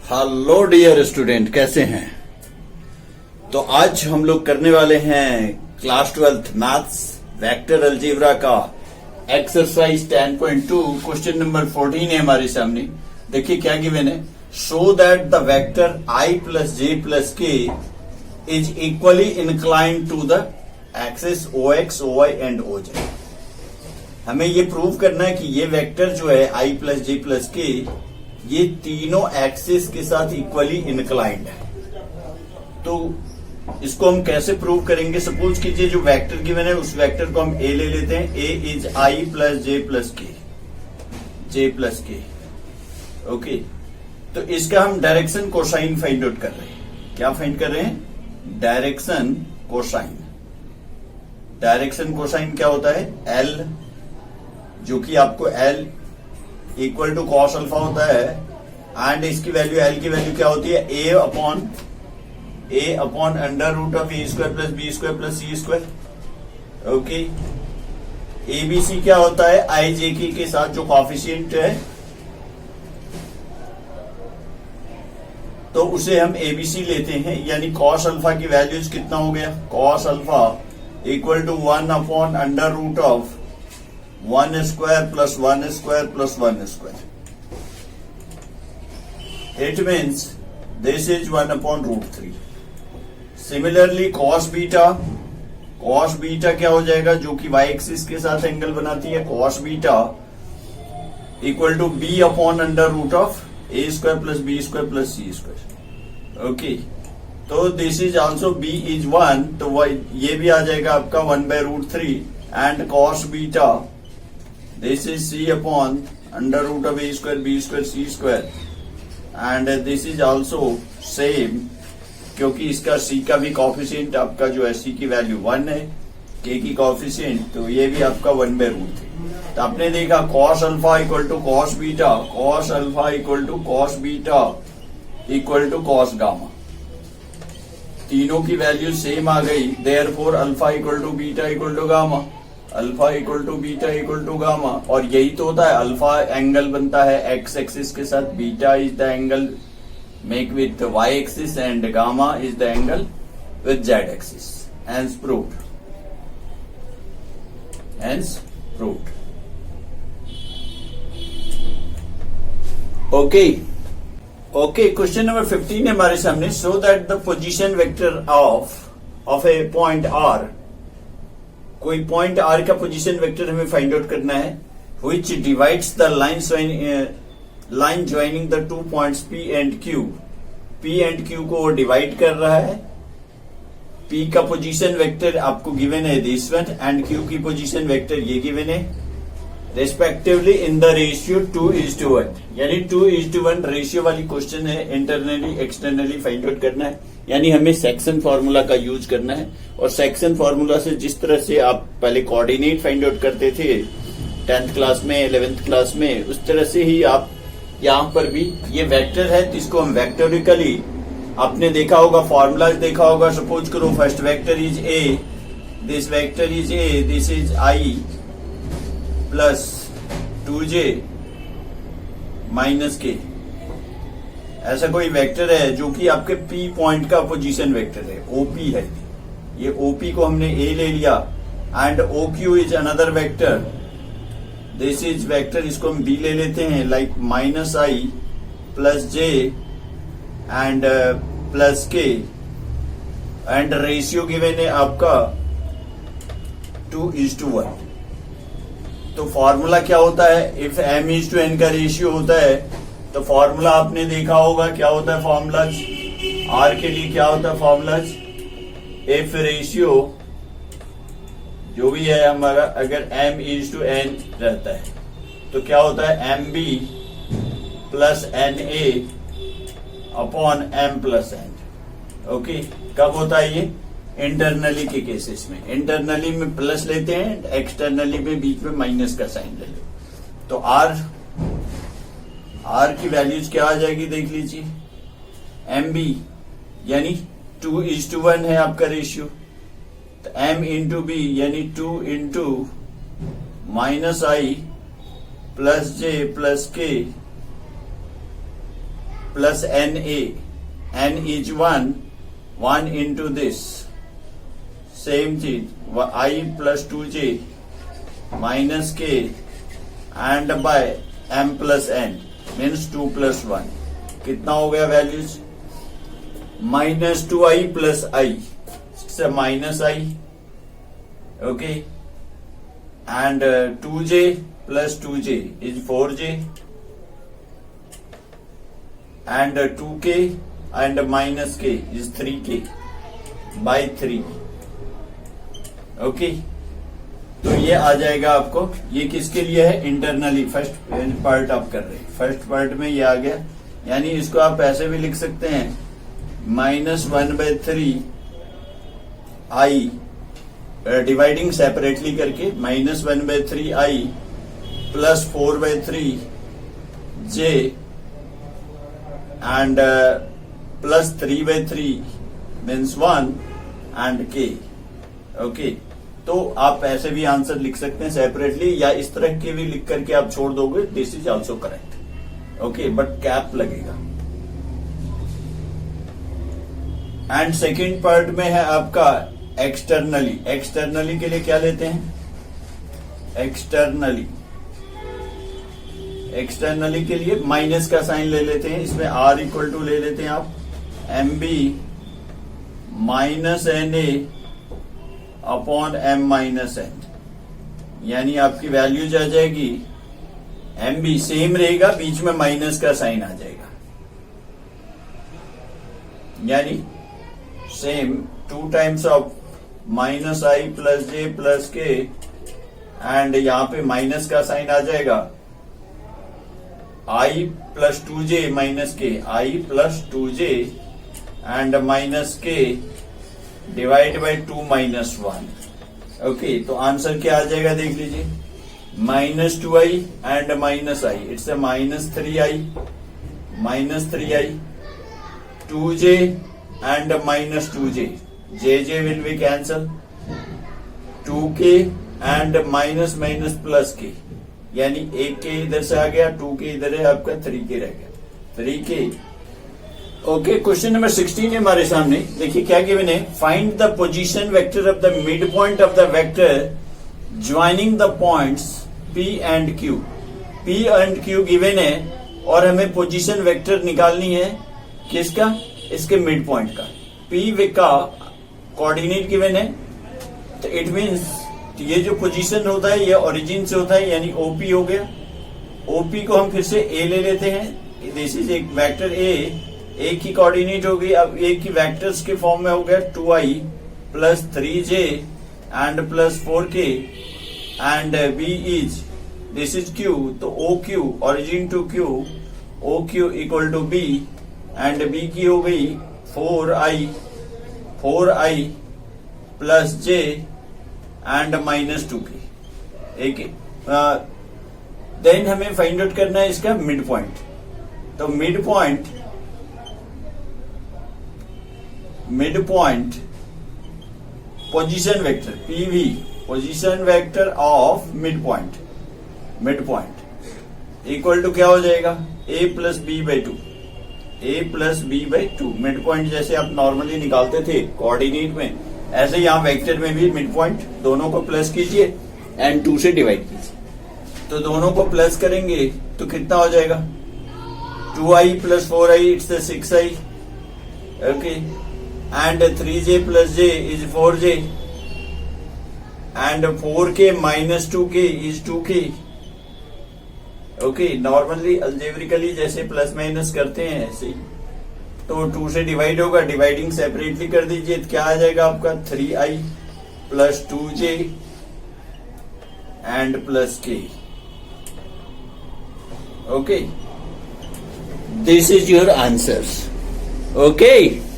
Hello dear student, कैसे हैं? तो आज हम लोग करने वाले हैं class 12th maths vector algebra का एक्सरसाइज 10.2 क्वेश्चन नंबर 14 है हमारे सामने। देखिए क्या गिवन है। Show that the vector I plus J plus K is equally inclined to the axis O X O Y and O J. हमें ये prove करना है कि ये वेक्टर जो है आई प्लस जे प्लस के ये तीनों एक्सिस के साथ इक्वली इंक्लाइंड है। तो इसको हम कैसे प्रूव करेंगे? सपोज कीजिए जो वेक्टर गिवन है उस वेक्टर को हम ए ले लेते हैं। A is I plus J plus K, J plus के। ओके, तो इसका हम डायरेक्शन कोसाइन फाइंड आउट कर रहे हैं। क्या फाइंड कर रहे हैं? Direction cosine. डायरेक्शन कोसाइन क्या होता है? एल, जो कि आपको L equal to cos alpha होता है, एंड इसकी वैल्यू एल की वैल्यू क्या होती है? A upon under root of A square plus B square plus C square. Okay, ABC क्या होता है? आई जे के साथ जो कॉफिशिएंट है तो उसे हम एबीसी लेते हैं, यानी कॉस अल्फा की वैल्यूज कितना हो गया? Cos alpha equal to 1 upon under root of 1 square plus 1 square plus 1 square. It means this is 1 upon root 3। Similarly cos beta क्या हो जाएगा? जो कि वाई एक्सिस के साथ एंगल बनाती है। Cos beta equal to B upon under root of A square plus B square plus C square. Okay, तो this is also B is 1, तो ये भी आ जाएगा आपका 1 by root 3, and cos beta this is c upon under root of a square b square c square, and this is also same, क्योंकि इसका c का भी कॉफिशिएंट आपका जो है c की वैल्यू 1 है, k की कॉफिशिएंट तो ये भी आपका 1 बाय रूट 3। तो आपने देखा cos alpha equal to cos beta, cos alpha equal to cos beta equal to cos gamma. तीनों की वैल्यू सेम आ गई, therefore alpha equal to beta equal to gamma, alpha equal to beta equal to gamma. और यही तो होता है, alpha angle बनता है एक्स एक्सिस के साथ, beta is the angle make with Y axis, and gamma is the angle with Z axis. Hence proved, hence proved. Okay, question number 15 है हमारे सामने। So that the position vector of a point R, कोई point R का position vector हमें find out करना है, which divides the line joining the 2 points P and Q. P and Q को divide कर रहा है। पी का पोजीशन वेक्टर आपको गिवन है दिस वन, एंड क्यू की पोजीशन वेक्टर ये गिवन है, रेस्पेक्टिवली इन द रेशियो 2:1, यानी 2:1 रेशियो वाली क्वेश्चन है। इंटरनली एक्सटर्नली फाइंड आउट करना है, यानी हमें सेक्शन फॉर्मूला का यूज करना है। और सेक्शन फॉर्मूला से जिस तरह से आप पहले कोऑर्डिनेट फाइंड आउट करते थे 10th क्लास में 11th क्लास में, उस तरह से ही आप यहाँ पर भी ये वेक्टर है तो इसको हम वेक्टोरिकली, आपने देखा होगा फॉर्मूला देखा होगा। सपोज करो first vector is a, this vector is a, this is I plus 2j minus के। ऐसा कोई वेक्टर है जो कि आपके P पॉइंट का पोजीशन वेक्टर है, OP है। ये OP को हमने A ले लिया, and OQ is another vector, this is vector, इसको हम B ले लेते हैं, like minus I plus J and plus के, एंड रेशियो गिवन है आपका 2:1। तो फॉर्मूला क्या होता है? इफ m:n का रेशियो होता है तो फॉर्मूला आपने देखा होगा क्या होता है फॉर्मूलाज आर के लिए, क्या होता है फॉर्मूलाज? इफ रेशियो जो भी है हमारा, अगर m:n रहता है तो क्या होता है? mb plus na upon m plus n। Okay, कब होता है ये? इंटरनली के केसेस में। इंटरनली में प्लस लेते हैं, एक्सटर्नली में बीच में माइनस का साइन ले लो। तो आर की वैल्यूज क्या आ जाएगी देख लीजिए। MB यानी 2:1 है आपका रेशियो, तो M इंटू बी यानी 2 इंटू माइनस आई प्लस जे प्लस के plus NA. N is 1 into this. Same thing, I plus 2j minus k and by m plus n means 2 plus 1. कितना हो गया वैल्यूज? माइनस 2i प्लस आई से minus I, okay, and 2j plus 2j is 4j and 2k and minus k is 3k by 3, okay. तो ये आ जाएगा आपको, ये किसके लिए है? इंटरनली फर्स्ट पार्ट आप कर रहे हैं, फर्स्ट पार्ट में ये आ गया। यानी इसको आप ऐसे भी लिख सकते हैं, -1/3 i डिवाइडिंग सेपरेटली करके, -1/3 i plus 4/3 j and plus 3/3 means 1 and k, okay. तो आप ऐसे भी आंसर लिख सकते हैं सेपरेटली, या इस तरह के भी लिख करके आप छोड़ दोगे, this is also correct, okay, but cap लगेगा। एंड सेकेंड पार्ट में है आपका एक्सटर्नली। एक्सटर्नली के लिए क्या लेते हैं? एक्सटर्नली के लिए माइनस का साइन ले लेते हैं, इसमें r इक्वल टू ले लेते हैं आप mb minus na upon m minus n, यानी आपकी वैल्यूज आ जाएगी mb सेम रहेगा, बीच में माइनस का साइन आ जाएगा, यानी same 2 times of minus I plus J plus के, एंड यहां पे माइनस का साइन आ जाएगा i प्लस 2j माइनस के, i plus 2j and minus के डिवाइड बाई 2 माइनस 1, ओके। तो आंसर क्या आ जाएगा देख लीजिए, -2i and minus I, it's a -3i 2j and -2j, jj will be cancel, 2k and minus plus k, यानी 1k इधर से आ गया, 2k इधर है आपका, 3k रह गया, 3k, ओके। क्वेश्चन नंबर 16 है हमारे सामने, देखिए क्या गिवन है, find the position vector of the mid point of the vector joining the points p and q। p and q given है और हमें पोजीशन वेक्टर निकालनी है किसका? इसके मिड पॉइंट का। p का कोऑर्डिनेट गिवन है, तो इट मींस ये जो पोजीशन होता है ये ओरिजिन से होता है, यानी OP हो गया। OP को हम फिर से A ले लेते हैं, दिस इज एक वेक्टर A की कोऑर्डिनेट हो गई, अब A की वेक्टर्स के फॉर्म में हो गया 2i plus 3j and plus 4k and B is, this is Q, तो OQ origin to Q, OQ equal to B and B की हो गई 4i plus j and minus 2k, एक। देन हमें फाइंड आउट करना है इसका mid point. तो mid point position vector PV, position vector of mid point equal to क्या हो जाएगा, a plus b/2, mid point जैसे आप नॉर्मली निकालते थे कोऑर्डिनेट में, ऐसे यहां वेक्टर में भी मिड पॉइंट दोनों को प्लस कीजिए एंड 2 से डिवाइड कीजिए, तो दोनों को प्लस करेंगे तो कितना हो जाएगा, 2i plus 4i it's 6i, okay, and 3j plus j is 4j and 4k minus 2k is 2k, okay. Normally algebraically जैसे प्लस माइनस करते हैं ऐसे ही, तो 2 से डिवाइड होगा, डिवाइडिंग सेपरेटली कर दीजिए, तो क्या आ जाएगा आपका 3i plus 2j and plus k, okay. This is your answers, okay.